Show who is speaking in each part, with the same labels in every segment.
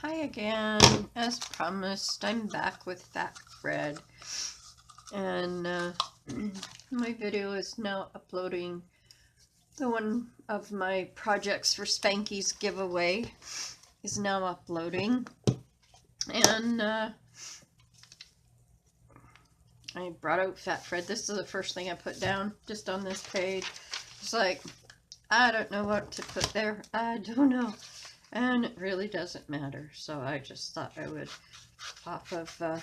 Speaker 1: Hi again. As promised, I'm back with Fat Fred, and my video is now uploading. The one of my projects for Spanky's giveaway is now uploading, and I brought out Fat Fred. This is the first thing I put down just on this page. It's like, I don't know what to put there. I don't know. And it really doesn't matter. So I just thought I would, off of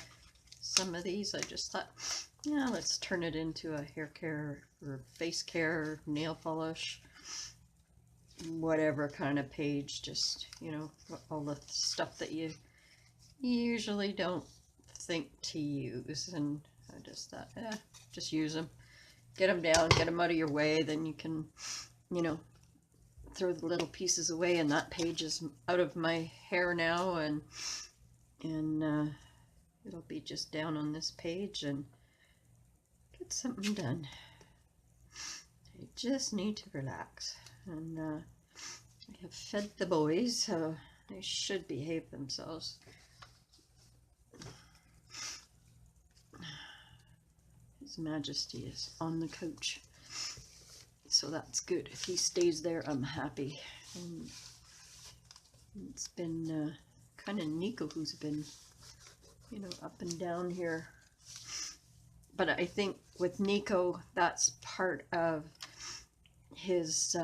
Speaker 1: some of these, I just thought, yeah, let's turn it into a hair care or face care, nail polish, whatever kind of page. Just, you know, all the stuff that you usually don't think to use. And I just thought, just use them. Get them down, get them out of your way, then you can, you know, throw the little pieces away, and that page is out of my hair now, and it'll be just down on this page and get something done. I just need to relax, and I have fed the boys, so they should behave themselves. His Majesty is on the couch, so that's good. If he stays there, I'm happy. And it's been kind of Nico who's been, you know, up and down here. But I think with Nico, that's part of his,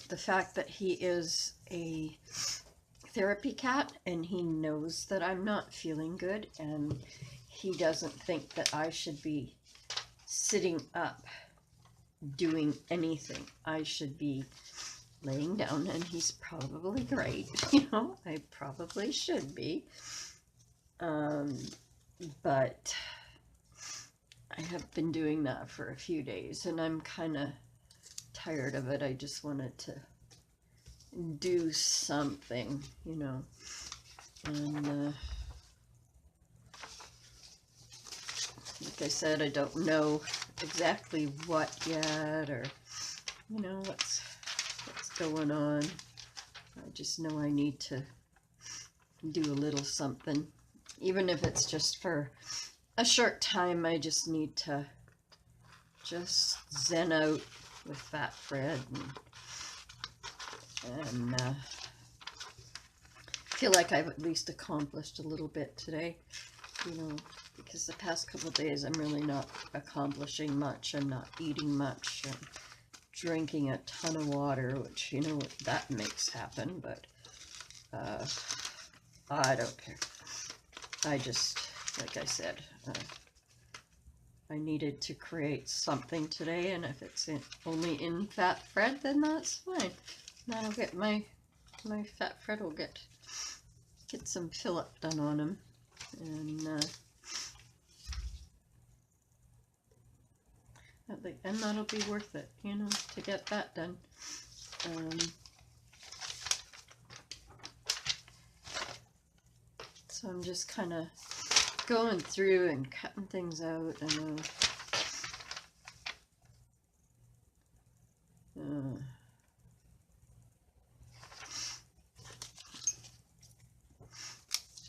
Speaker 1: the fact that he is a therapy cat, and he knows that I'm not feeling good, and he doesn't think that I should be sitting up doing anything. I should be laying down, and he's probably right. You know, I probably should be. But I have been doing that for a few days, and I'm kind of tired of it. I just wanted to do something, you know, and like I said, I don't know exactly what yet, or, you know, what's going on. I just know I need to do a little something, even if it's just for a short time. I just need to just zen out with Fat Fred, and feel like I've at least accomplished a little bit today, you know, because the past couple of days I'm really not accomplishing much. I'm not eating much. I'm drinking a ton of water, which, you know, that makes happen, but I don't care. I just, like I said, I needed to create something today, and if it's only in Fat Fred, then that's fine. That'll get my Fat Fred will get some fill up done on him, and that'll be worth it, you know, to get that done. So I'm just kind of going through and cutting things out, and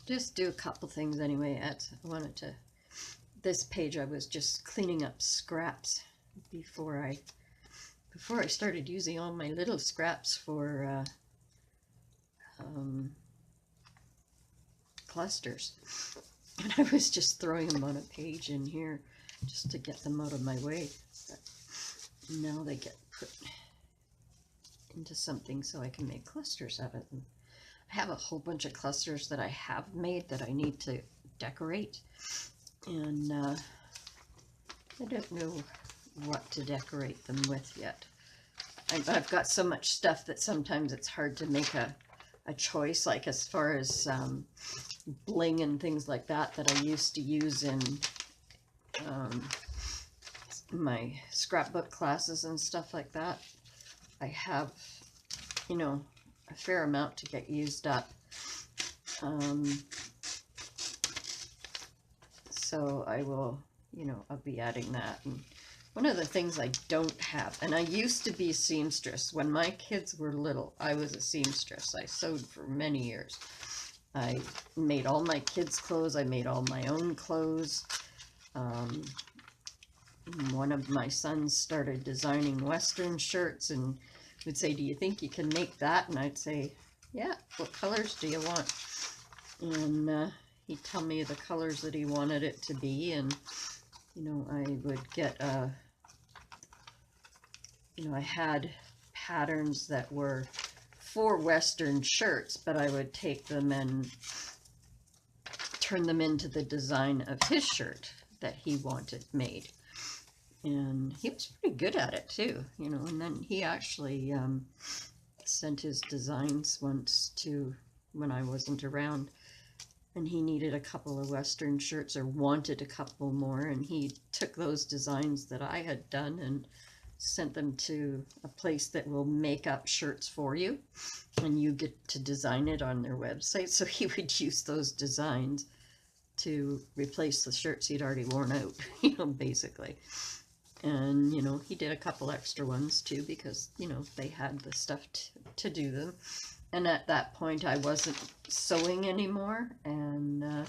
Speaker 1: just do a couple things anyway. I wanted to, this page I was just cleaning up scraps before I started using all my little scraps for clusters, and I was just throwing them on a page in here just to get them out of my way. But now they get put into something so I can make clusters of it. And I have a whole bunch of clusters that I have made that I need to decorate, and I don't know what to decorate them with yet. I've got so much stuff that sometimes it's hard to make a choice, like as far as bling and things like that I used to use in my scrapbook classes and stuff like that. I have, you know, a fair amount to get used up. So I will, you know, I'll be adding that and One of the things I don't have, and I used to be a seamstress. When my kids were little, I was a seamstress. I sewed for many years. I made all my kids' clothes. I made all my own clothes. One of my sons started designing Western shirts and would say, "Do you think you can make that?" And I'd say, "Yeah, what colors do you want?" And he'd tell me the colors that he wanted it to be, and I would get I had patterns that were for Western shirts, but I would take them and turn them into the design of his shirt that he wanted made. And he was pretty good at it too, and then he actually sent his designs once to when I wasn't around, and he needed a couple of Western shirts or wanted a couple more, and he took those designs that I had done and sent them to a place that will make up shirts for you, and you get to design it on their website. So he would use those designs to replace the shirts he'd already worn out, basically. And he did a couple extra ones too, because they had the stuff to do them. And at that point I wasn't sewing anymore, and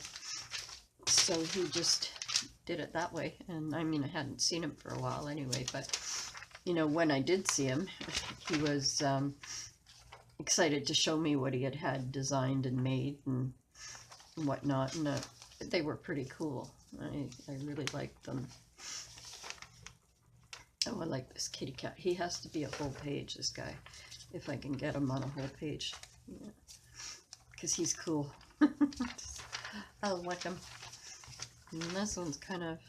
Speaker 1: so he just did it that way. And I mean, I hadn't seen him for a while anyway, but when I did see him, he was excited to show me what he had designed and made and whatnot, and they were pretty cool. I really liked them. Oh, I like this kitty cat. He has to be a whole page, this guy, if I can get him on a whole page, because he's cool. I like him. And this one's kind of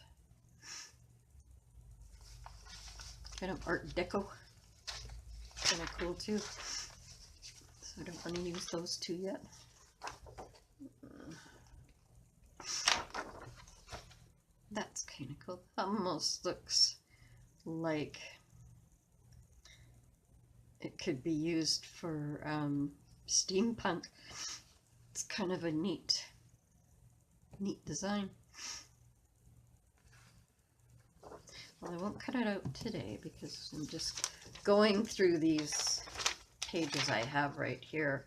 Speaker 1: Art Deco, kind of cool too. So I don't want to use those two yet. That's kind of cool. Almost looks like it could be used for steampunk. It's kind of a neat design. Well, I won't cut it out today because I'm just going through these pages I have right here,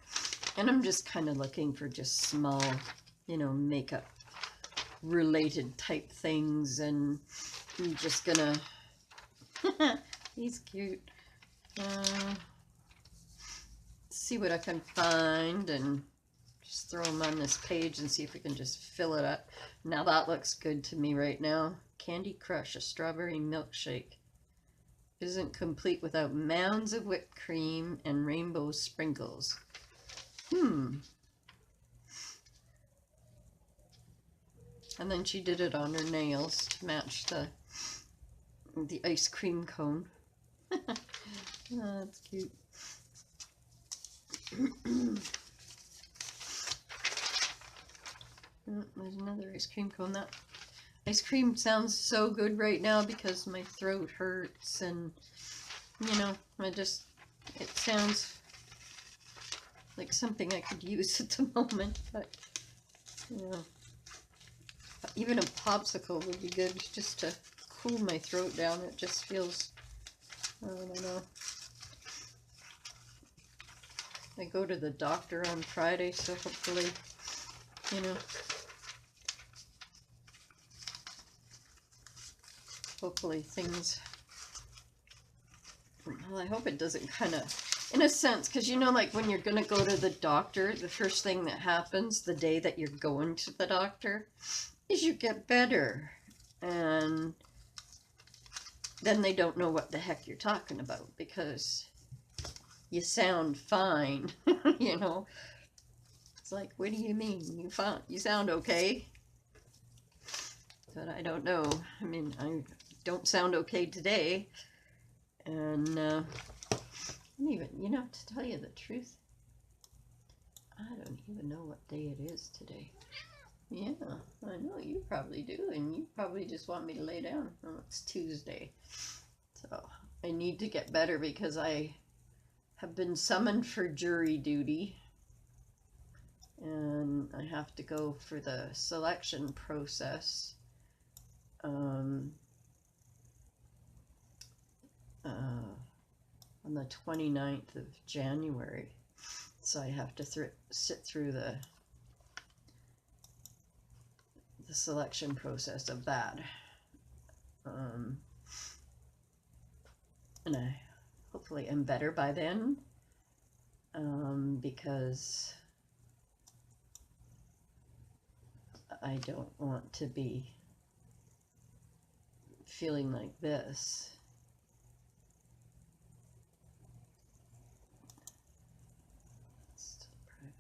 Speaker 1: and I'm just kind of looking for just small, makeup related type things, and I'm just gonna he's cute. See what I can find and just throw them on this page and see if we can just fill it up. Now that looks good to me right now. Candy Crush, a strawberry milkshake. Isn't complete without mounds of whipped cream and rainbow sprinkles. And then she did it on her nails to match the ice cream cone. Oh, that's cute. There's another ice cream cone. That ice cream sounds so good right now because my throat hurts, and it sounds like something I could use at the moment, but even a popsicle would be good just to cool my throat down. It just feels, I don't know. I go to the doctor on Friday, so hopefully, hopefully things, well, I hope it doesn't kind of, in a sense, because like when you're going to go to the doctor, the first thing that happens the day that you're going to the doctor is you get better, and then they don't know what the heck you're talking about because you sound fine. It's like, what do you mean you sound okay? But I don't know. I mean, I don't sound okay today, and even to tell you the truth, I don't even know what day it is today. Yeah, I know you probably do, and you probably just want me to lay down. Oh, it's Tuesday, so I need to get better because I have been summoned for jury duty, and I have to go for the selection process. the 29th of January. So I have to sit through the selection process of that. And I hopefully am better by then, because I don't want to be feeling like this. Still private.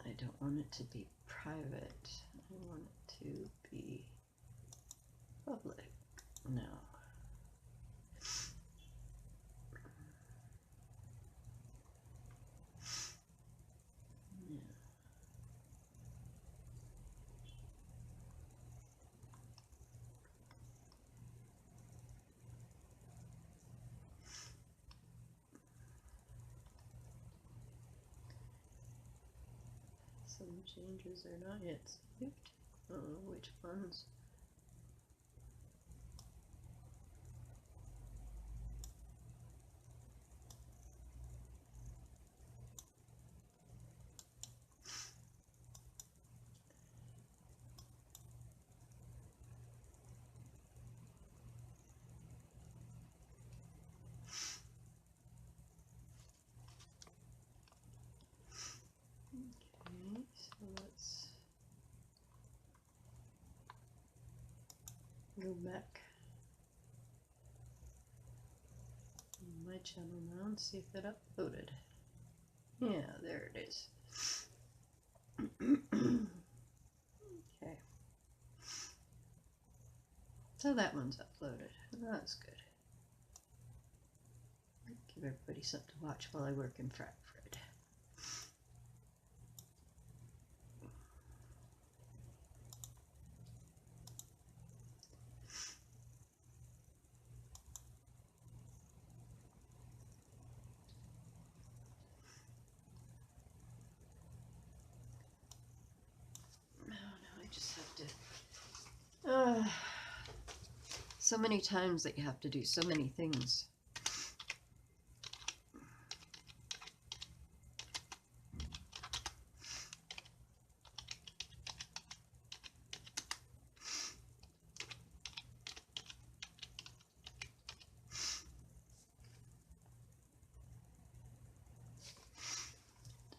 Speaker 1: Okay. I don't want it to be private. I want it to be public. No. Some changes are not yet saved. I don't know which ones. Okay, so let's go back on my channel now and see if it uploaded. Yeah, there it is. Okay. So that one's uploaded. That's good. Give everybody something to watch while I work in Frankfurt. So many times that you have to do so many things.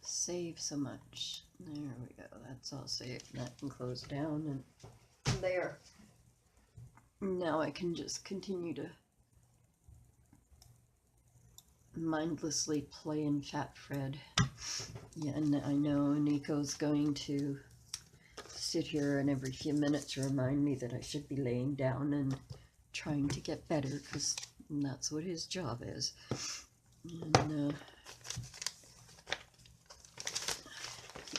Speaker 1: Save so much. There we go. That's all saved. That can close down, and there. Now I can just continue to mindlessly play in Fat Fred. Yeah, and I know Nico's going to sit here and every few minutes remind me that I should be laying down and trying to get better, because that's what his job is. And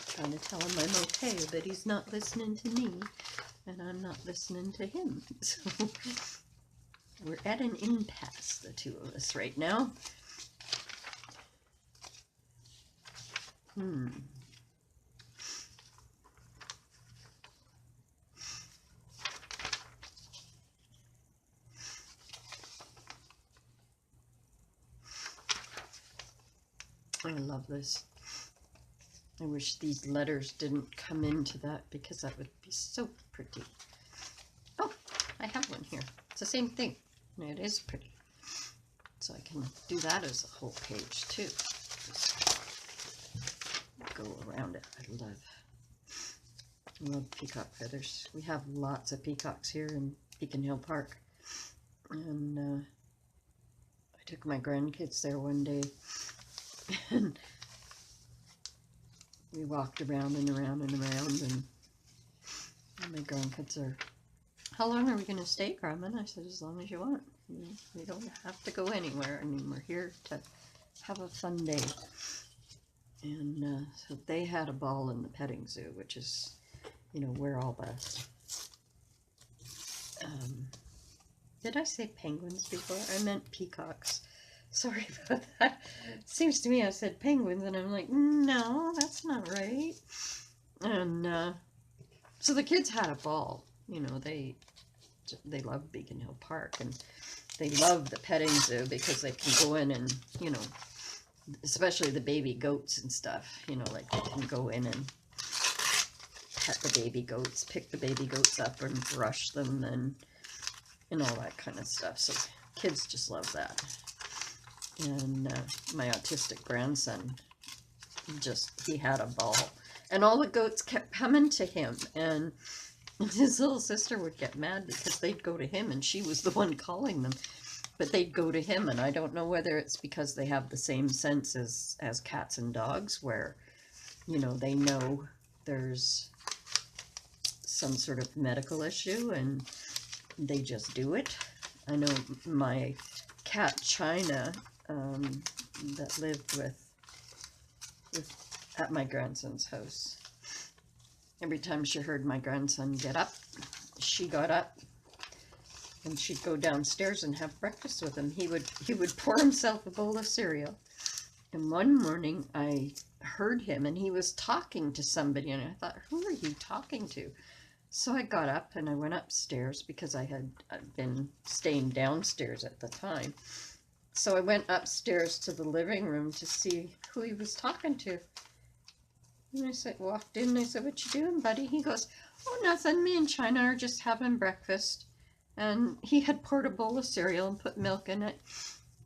Speaker 1: trying to tell him I'm okay, but he's not listening to me, and I'm not listening to him. So we're at an impasse, the two of us right now. I love this. I wish these letters didn't come into that, because that would be so pretty. Oh, I have one here. It's the same thing. It is pretty. So I can do that as a whole page too. Just go around it. I love peacock feathers. We have lots of peacocks here in Beacon Hill Park. And I took my grandkids there one day, and we walked around and around and around, and my grandkids are, "How long are we going to stay, Carmen?" I said, "As long as you want. We don't have to go anywhere. I mean, we're here to have a fun day." And so they had a ball in the petting zoo, which is, you know, where all the, did I say penguins before? I meant peacocks. Sorry about that. It seems to me I said penguins, and I'm like, no, that's not right. And so the kids had a ball. You know, they they love Beacon Hill Park, and they love the petting zoo because they can go in and, you know, especially the baby goats and stuff, you know, like they can go in and pet the baby goats, pick the baby goats up and brush them and all that kind of stuff. So kids just love that. And my autistic grandson, he had a ball. And all the goats kept coming to him, and his little sister would get mad because they'd go to him and she was the one calling them. But they'd go to him, and I don't know whether it's because they have the same sense as cats and dogs, where, you know, they know there's some sort of medical issue and they just do it. I know my cat China, that lived at my grandson's house, every time she heard my grandson get up, she got up and she'd go downstairs and have breakfast with him. He would pour himself a bowl of cereal. And one morning I heard him and he was talking to somebody, and I thought, who are you talking to? So I got up and I went upstairs because I'd been staying downstairs at the time. So I went upstairs to the living room to see who he was talking to. And I walked in and I said, what you doing, buddy? He goes, oh, nothing. Me and China are just having breakfast. And he had poured a bowl of cereal and put milk in it.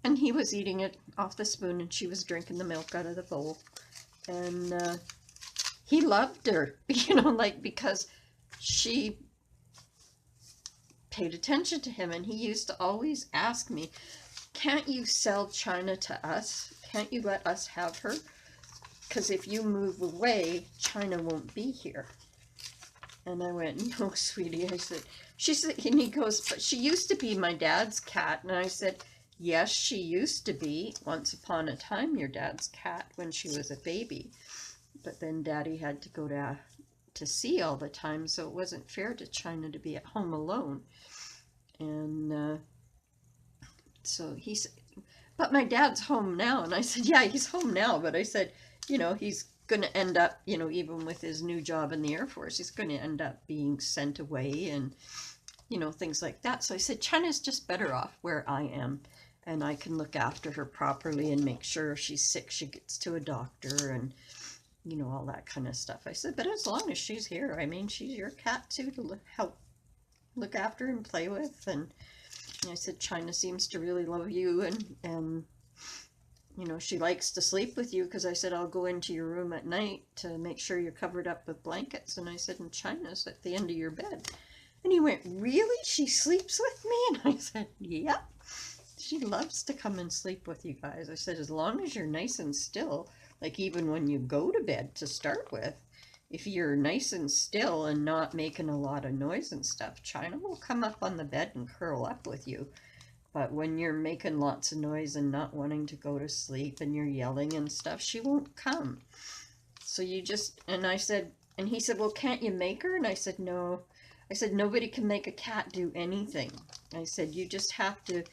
Speaker 1: And he was eating it off the spoon and she was drinking the milk out of the bowl. And he loved her, you know, like, because she paid attention to him. And he used to always ask me, can't you sell China to us? Can't you let us have her? Because if you move away, China won't be here. And I went, no, sweetie. I said, and he goes, but she used to be my dad's cat. And I said, yes, she used to be once upon a time your dad's cat when she was a baby. But then Daddy had to go to sea all the time, so it wasn't fair to China to be at home alone. And so he said, but my dad's home now. And I said, yeah, he's home now. But I said, you know, he's going to end up, you know, even with his new job in the Air Force, he's going to end up being sent away and, you know, things like that. So I said, China's just better off where I am, and I can look after her properly and make sure if she's sick, she gets to a doctor and, you know, all that kind of stuff. I said, but as long as she's here, I mean, she's your cat too, to help look after and play with. And I said, China seems to really love you, and you know, she likes to sleep with you, because I said, I'll go into your room at night to make sure you're covered up with blankets. And I said, and China's at the end of your bed. And he went, really? She sleeps with me? And I said, yep. She loves to come and sleep with you guys. I said, as long as you're nice and still, like even when you go to bed to start with, if you're nice and still and not making a lot of noise and stuff, China will come up on the bed and curl up with you. But when you're making lots of noise and not wanting to go to sleep and you're yelling and stuff, she won't come. So you just, and I said, and he said, well, can't you make her? And I said, no. I said, nobody can make a cat do anything. I said, you just have to,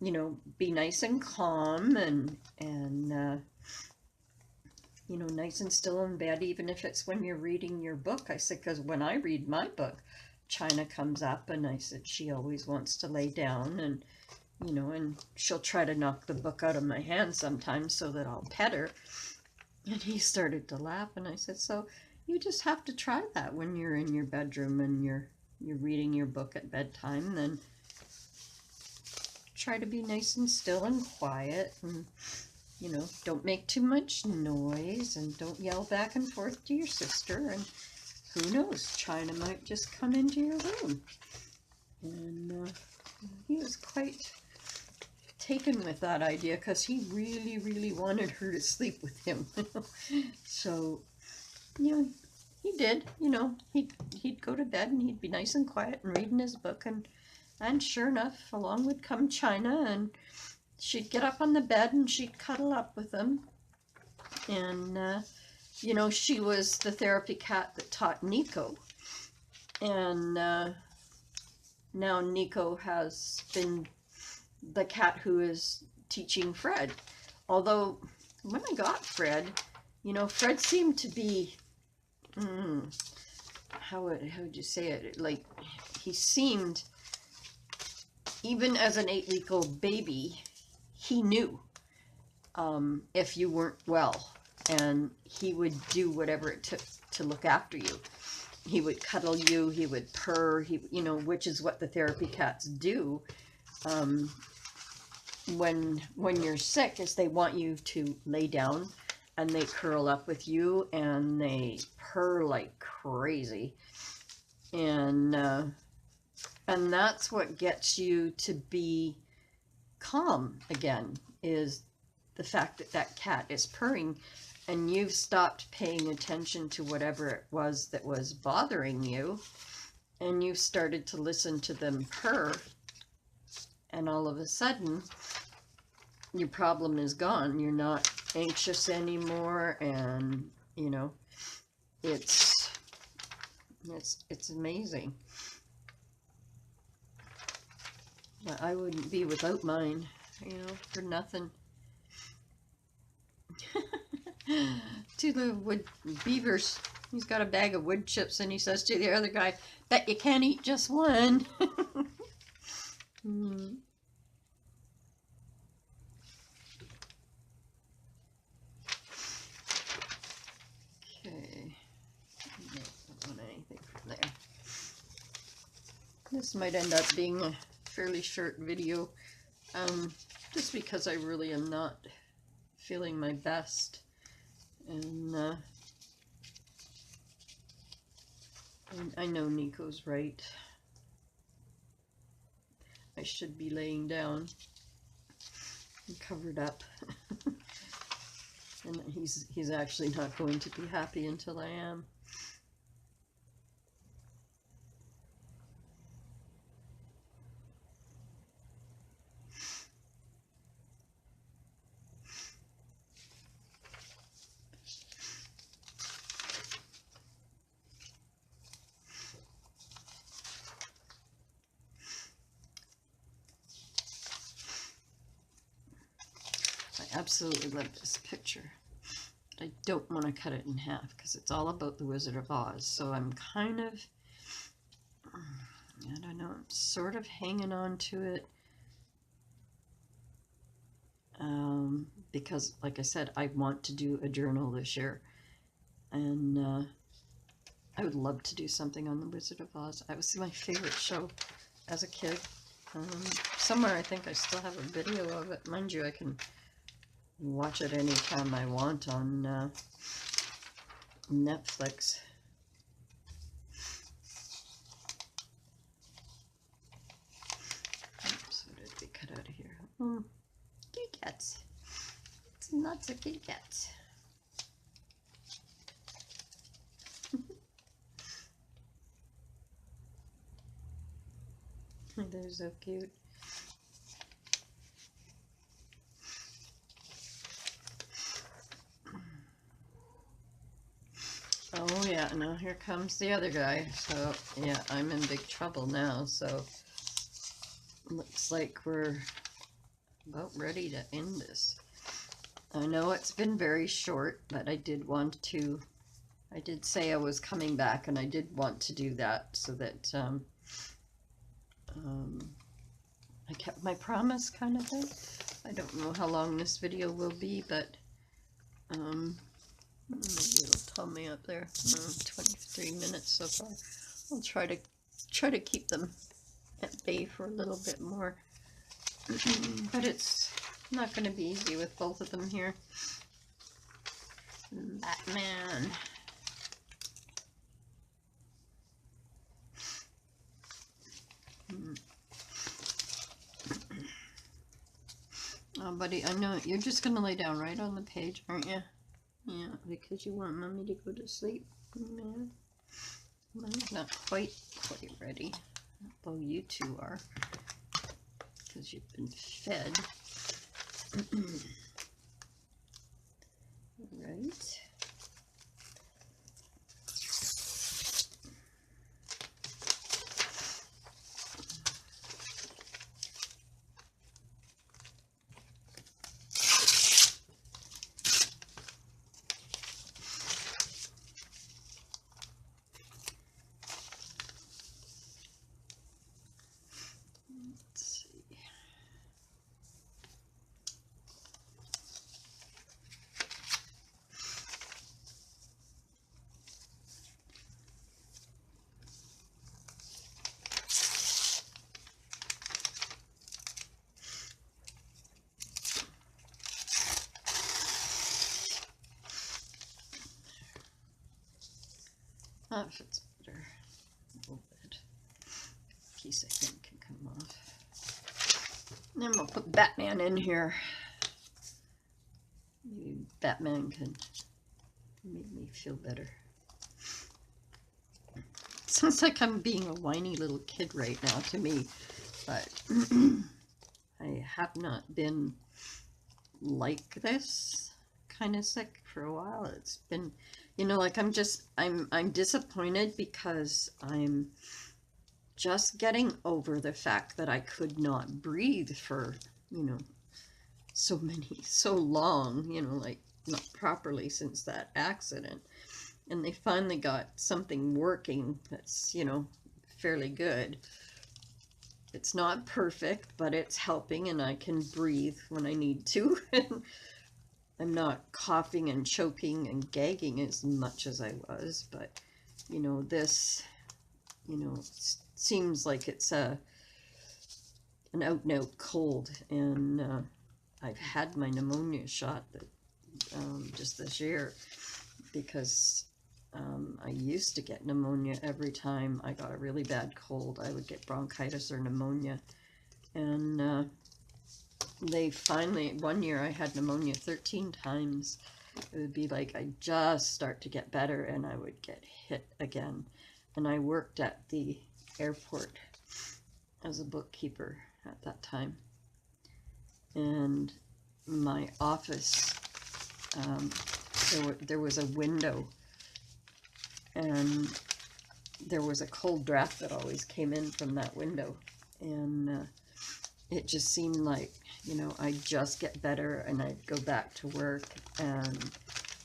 Speaker 1: you know, be nice and calm and you know, nice and still in bed, even if it's when you're reading your book. I said, because when I read my book, China comes up, and I said, she always wants to lay down, and you know, and she'll try to knock the book out of my hand sometimes so that I'll pet her. And he started to laugh, and I said, so you just have to try that when you're in your bedroom and you're reading your book at bedtime. Then try to be nice and still and quiet, and you know, don't make too much noise, and don't yell back and forth to your sister. And who knows, China might just come into your room. And he was quite taken with that idea, because he really, really wanted her to sleep with him. So, you know, he did. You know, he'd go to bed and he'd be nice and quiet and reading his book, and sure enough, along would come China, and she'd get up on the bed and she'd cuddle up with him. And you know, she was the therapy cat that taught Nico, and now Nico has been the cat who is teaching Fred. Although when I got Fred, you know, Fred seemed to be, how would you say it? Like, he seemed even as an 8-week-old baby, he knew if you weren't well, and he would do whatever it took to look after you. He would cuddle you, he would purr, you know, which is what the therapy cats do when you're sick, is they want you to lay down, and they curl up with you and they purr like crazy, and that's what gets you to be calm again, is the fact that that cat is purring, and you've stopped paying attention to whatever it was that was bothering you, and you started to listen to them purr, and all of a sudden your problem is gone. You're not anxious anymore, and you know, it's amazing. But I wouldn't be without mine, you know, for nothing. To the wood beavers, he's got a bag of wood chips, and he says to the other guy, "Bet you can't eat just one." Okay, don't want anything from there. This might end up being a fairly short video, just because I really am not feeling my best, and I know Nico's right. I should be laying down and covered up. And he's actually not going to be happy until I am. I absolutely love this picture. But I don't want to cut it in half because it's all about the Wizard of Oz. So I'm kind of, I don't know, I'm sort of hanging on to it. Because, like I said, I want to do a journal this year. And I would love to do something on the Wizard of Oz. It was my favorite show as a kid. Somewhere I think I still have a video of it. Mind you, I can watch it anytime I want on Netflix. Oops, what did we cut out of here? Kitty cats. It's lots of kitty cats. They're so cute. Oh yeah, now here comes the other guy. So yeah, I'm in big trouble now. So looks like we're about ready to end this. I know it's been very short, but I did say I was coming back, and I did want to do that so that I kept my promise, kind of thing. I don't know how long this video will be, but maybe it'll tell me up there. 23 minutes so far. I'll try to keep them at bay for a little bit more. But it's not going to be easy with both of them here. Batman. Oh, buddy, I know you're just going to lay down right on the page, aren't you? Yeah, because you want Mommy to go to sleep. Yeah. Mommy's not quite ready. Well, you two are, because you've been fed. Right. Let's see. If it's better, a little bit. Piece I think can come off. And then we'll put Batman in here. Maybe Batman can make me feel better. Sounds like I'm being a whiny little kid right now to me, but I have not been like this kind of sick for a while. It's been, you know, like I'm disappointed because I'm just getting over the fact that I could not breathe for, you know, so long, you know, like not properly since that accident. And they finally got something working that's, you know, fairly good. It's not perfect, but it's helping, and I can breathe when I need to. I'm not coughing and choking and gagging as much as I was, but, you know, this, you know, seems like it's an out-and-out cold, and I've had my pneumonia shot just this year, because I used to get pneumonia every time I got a really bad cold. I would get bronchitis or pneumonia. And they finally, one year I had pneumonia 13 times. It would be like I'd just start to get better and I would get hit again. And I worked at the airport as a bookkeeper at that time. And my office, there was a window, and there was a cold draft that always came in from that window, and it just seemed like, you know, I'd just get better and I'd go back to work, and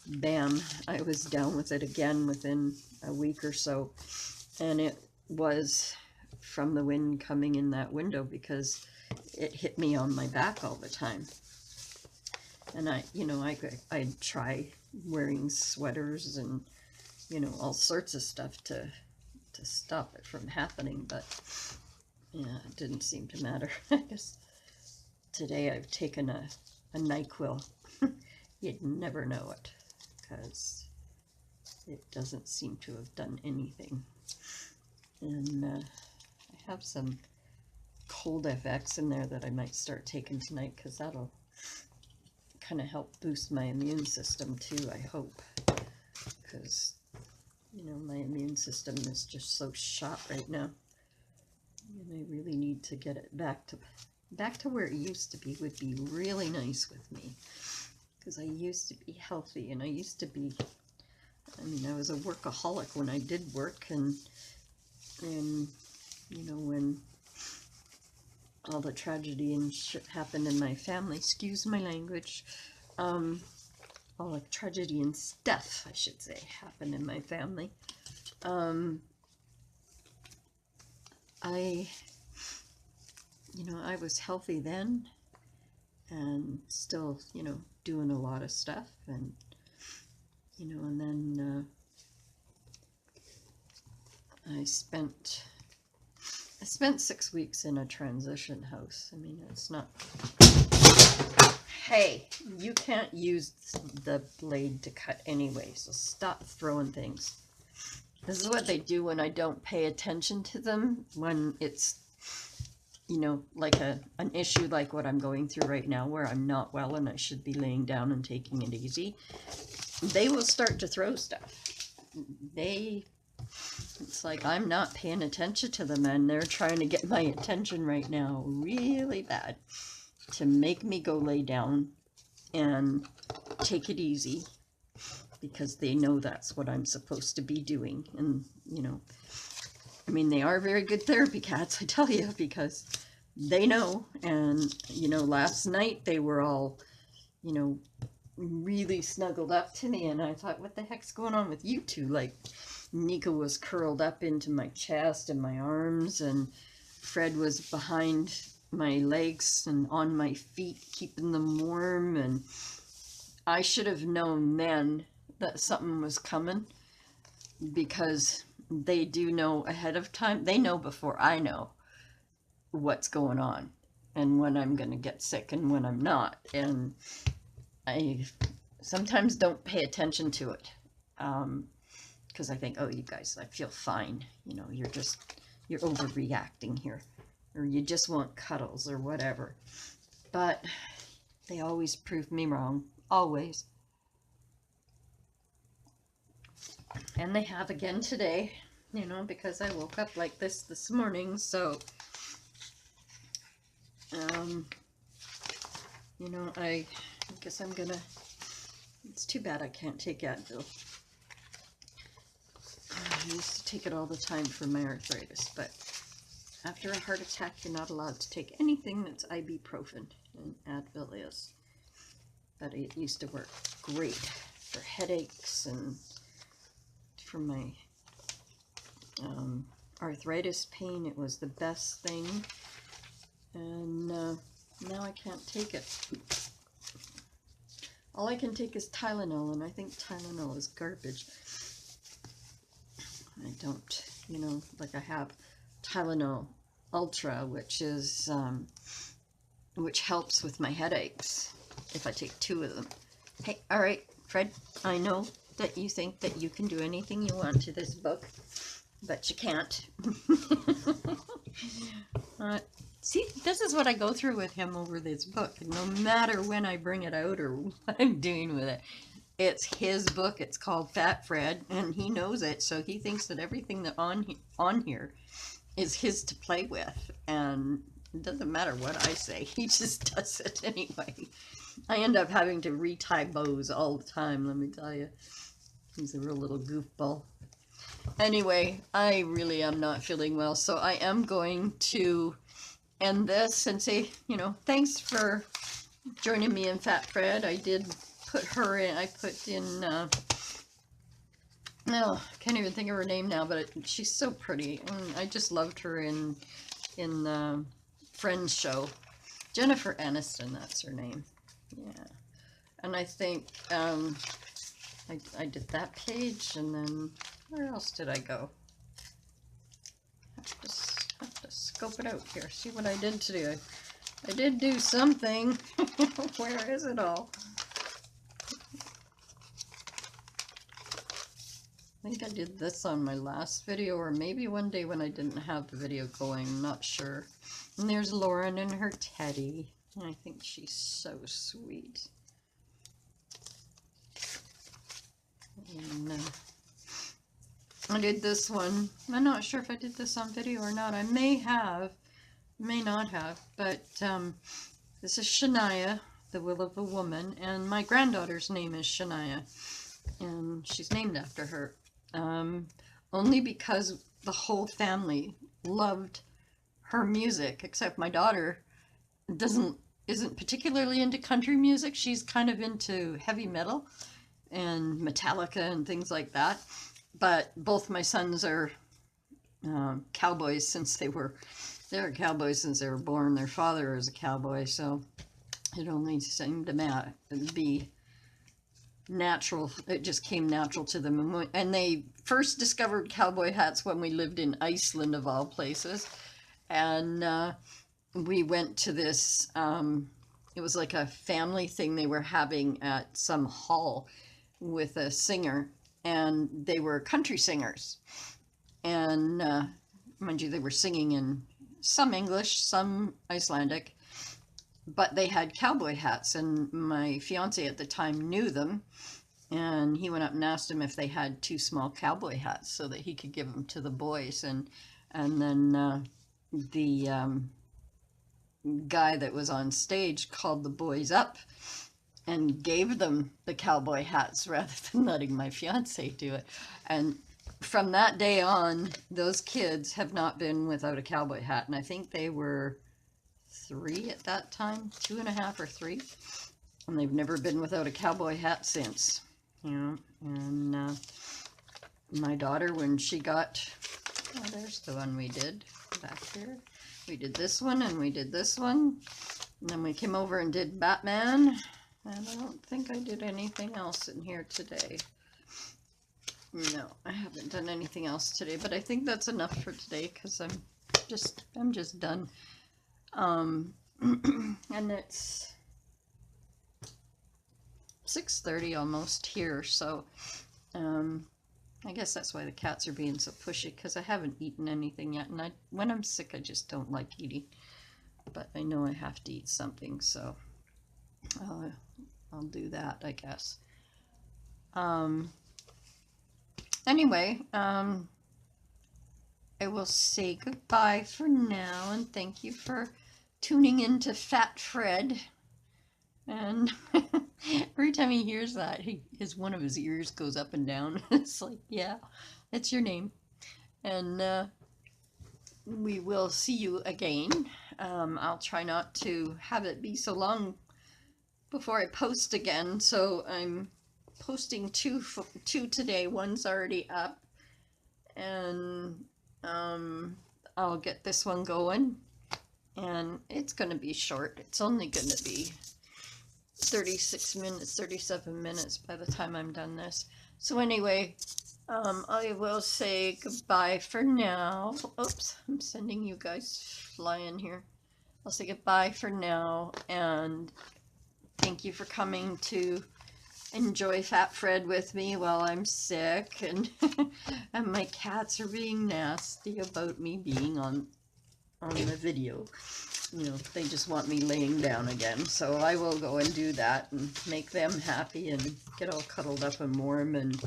Speaker 1: bam, I was down with it again within a week or so. And it was from the wind coming in that window, because it hit me on my back all the time. And I'd try wearing sweaters and, you know, all sorts of stuff to stop it from happening, but yeah, it didn't seem to matter. I guess today I've taken a NyQuil. You'd never know it, because it doesn't seem to have done anything. And I have some Cold FX in there that I might start taking tonight, because that'll kind of help boost my immune system too, I hope, because, you know, my immune system is just so shot right now, and I really need to get it back to where it used to be. Would be really nice with me, because I used to be healthy, and I used to be, I mean, I was a workaholic when I did work, and you know, when all the tragedy and shit happened in my family, excuse my language, all the tragedy and stuff, I should say, happened in my family, I was healthy then, and still, you know, doing a lot of stuff, and, you know, and then I spent 6 weeks in a transition house. I mean, it's not... Hey, you can't use the blade to cut anyway, so stop throwing things. This is what they do when I don't pay attention to them, when it's, you know, like an issue like what I'm going through right now, where I'm not well and I should be laying down and taking it easy. They will start to throw stuff. It's like I'm not paying attention to them, and they're trying to get my attention right now really bad to make me go lay down and take it easy, because they know that's what I'm supposed to be doing. And, you know, I mean, they are very good therapy cats, I tell you, because they know. And, you know, last night they were all, you know, really snuggled up to me, and I thought, what the heck's going on with you two? Like, Nika was curled up into my chest and my arms, and Fred was behind my legs and on my feet, keeping them warm. And I should have known then that something was coming, because they do know ahead of time. They know before I know what's going on, and when I'm going to get sick and when I'm not. And I sometimes don't pay attention to it, because I think, oh, you guys, I feel fine. You know, you're overreacting here, or you just want cuddles or whatever. But they always prove me wrong, always. And they have again today, you know, because I woke up like this morning, so, you know, I guess I'm gonna, it's too bad I can't take Advil. I used to take it all the time for my arthritis, but after a heart attack, you're not allowed to take anything that's ibuprofen, and Advil is. But it used to work great for headaches and for my arthritis pain. It was the best thing, and now I can't take it. All I can take is Tylenol, and I think Tylenol is garbage. I don't, you know, like I have Tylenol Ultra, which is which helps with my headaches if I take 2 of them. Hey, all right, Fred, I know that you think that you can do anything you want to this book, but you can't. See, this is what I go through with him over this book. No matter when I bring it out or what I'm doing with it, it's his book. It's called Fat Fred, and he knows it, so he thinks that everything that on here is his to play with, and it doesn't matter what I say. He just does it anyway. I end up having to retie bows all the time, let me tell you. He's a real little goofball. Anyway, I really am not feeling well, so I am going to end this and say, you know, thanks for joining me in Fat Fred. I did put her in, I put in, no, can't even think of her name now, but she's so pretty, and I just loved her in Friends show. Jennifer Aniston, that's her name. Yeah. And I think, I did that page, and then where else did I go? Have to scope it out here, see what I did today. I did do something. Where is it all? I think I did this on my last video, or maybe one day when I didn't have the video going, I'm not sure. And there's Lauren and her teddy. I think she's so sweet. And I did this one. I'm not sure if I did this on video or not. I may have, may not have, but this is Shania, The Will of a Woman, and my granddaughter's name is Shania, and she's named after her. Only because the whole family loved her music, except my daughter isn't particularly into country music. She's kind of into heavy metal and Metallica and things like that. But both my sons are cowboys since they're cowboys since they were born. Their father is a cowboy, so it only seemed to be natural. It just came natural to them. And they first discovered cowboy hats when we lived in Iceland, of all places. And we went to this, it was like a family thing they were having at some hall with a singer, and they were country singers. And mind you, they were singing in some English, some Icelandic, but they had cowboy hats, and my fiance at the time knew them, and he went up and asked them if they had 2 small cowboy hats so that he could give them to the boys. And then the guy that was on stage called the boys up and gave them the cowboy hats rather than letting my fiance do it. And from that day on, those kids have not been without a cowboy hat, and I think they were 3 at that time, 2.5 or 3, and they've never been without a cowboy hat since, you know. And my daughter, when she got, oh, there's the one we did back here. We did this one, and we did this one, and then we came over and did Batman, and I don't think I did anything else in here today. No, I haven't done anything else today, but I think that's enough for today, because I'm just done. And it's 6:30 almost here, so I guess that's why the cats are being so pushy, because I haven't eaten anything yet, and when I'm sick I just don't like eating, but I know I have to eat something, so I'll do that, I guess. Anyway, I will say goodbye for now, and thank you for tuning in to Fat Fred. And every time he hears that, one of his ears goes up and down. It's like, yeah, that's your name. And we will see you again. I'll try not to have it be so long before I post again. So I'm posting two today. One's already up, and I'll get this one going. And it's going to be short. It's only going to be 36 minutes, 37 minutes by the time I'm done this. So anyway, I will say goodbye for now. Oops, I'm sending you guys flying here. I'll say goodbye for now, and thank you for coming to enjoy Fat Fred with me while I'm sick, and and my cats are being nasty about me being on the video. You know, they just want me laying down again, so I will go and do that and make them happy and get all cuddled up and warm, and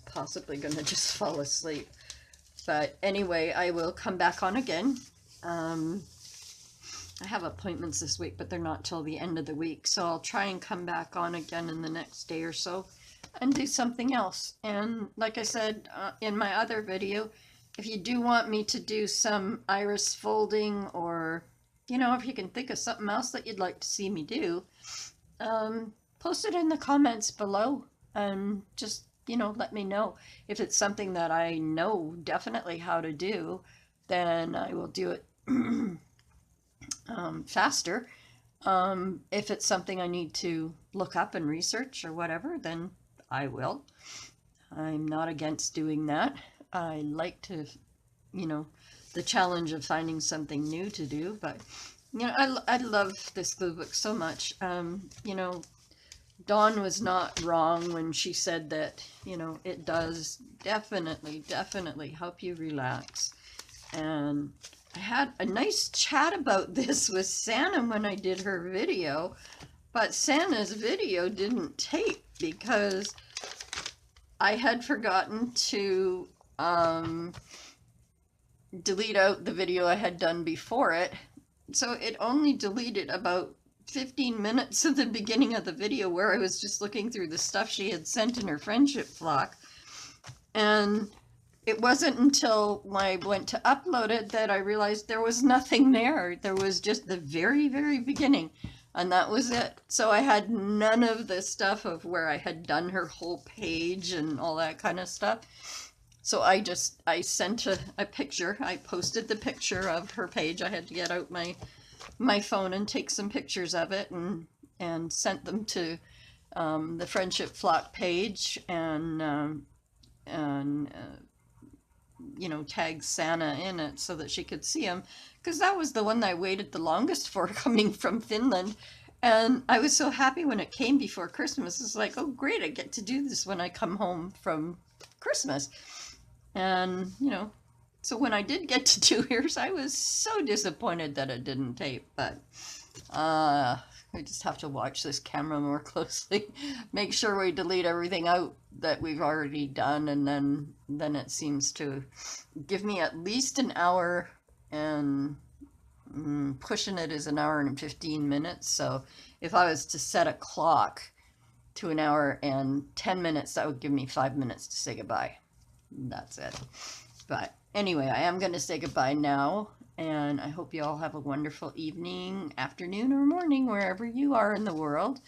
Speaker 1: possibly gonna just fall asleep. But anyway, I will come back on again. I have appointments this week, but they're not till the end of the week, so I'll try and come back on again in the next day or so and do something else. And like I said in my other video, if you do want me to do some iris folding, or you know, if you can think of something else that you'd like to see me do, post it in the comments below, and just, you know, let me know. If it's something that I know definitely how to do, then I will do it faster. If it's something I need to look up and research or whatever, then I will. I'm not against doing that. I like to, you know, the challenge of finding something new to do, but you know, I love this glue book so much. You know, Dawn was not wrong when she said that, you know, it does definitely help you relax. And I had a nice chat about this with Santa when I did her video, but Santa's video didn't tape because I had forgotten to delete out the video I had done before it, so it only deleted about 15 minutes of the beginning of the video where I was just looking through the stuff she had sent in her friendship flock. And it wasn't until I went to upload it that I realized there was nothing there. There was just the very beginning, and that was it. So I had none of the stuff of where I had done her whole page and all that kind of stuff. So I sent a picture. I posted the picture of her page. I had to get out my phone and take some pictures of it, and sent them to the Friendship Flock page, and you know, tag Santa in it so that she could see him, because that was the one that I waited the longest for, coming from Finland. And I was so happy when it came before Christmas. It's like, oh great, I get to do this when I come home from Christmas. And, you know, so when I did get to do yours, I was so disappointed that it didn't tape, but I just have to watch this camera more closely, make sure we delete everything out that we've already done, and then it seems to give me at least an hour, and pushing it is an hour and 15 minutes. So if I was to set a clock to an hour and 10 minutes, that would give me 5 minutes to say goodbye. That's it. But anyway, I am going to say goodbye now, and I hope you all have a wonderful evening, afternoon, or morning, wherever you are in the world.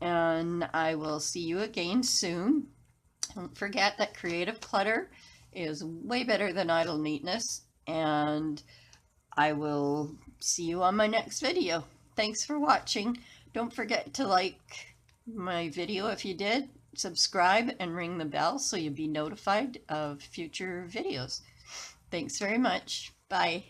Speaker 1: And I will see you again soon. Don't forget that creative clutter is way better than idle neatness, and I will see you on my next video. Thanks for watching. Don't forget to like my video if you did, subscribe, and ring the bell so you'll be notified of future videos. Thanks very much. Bye.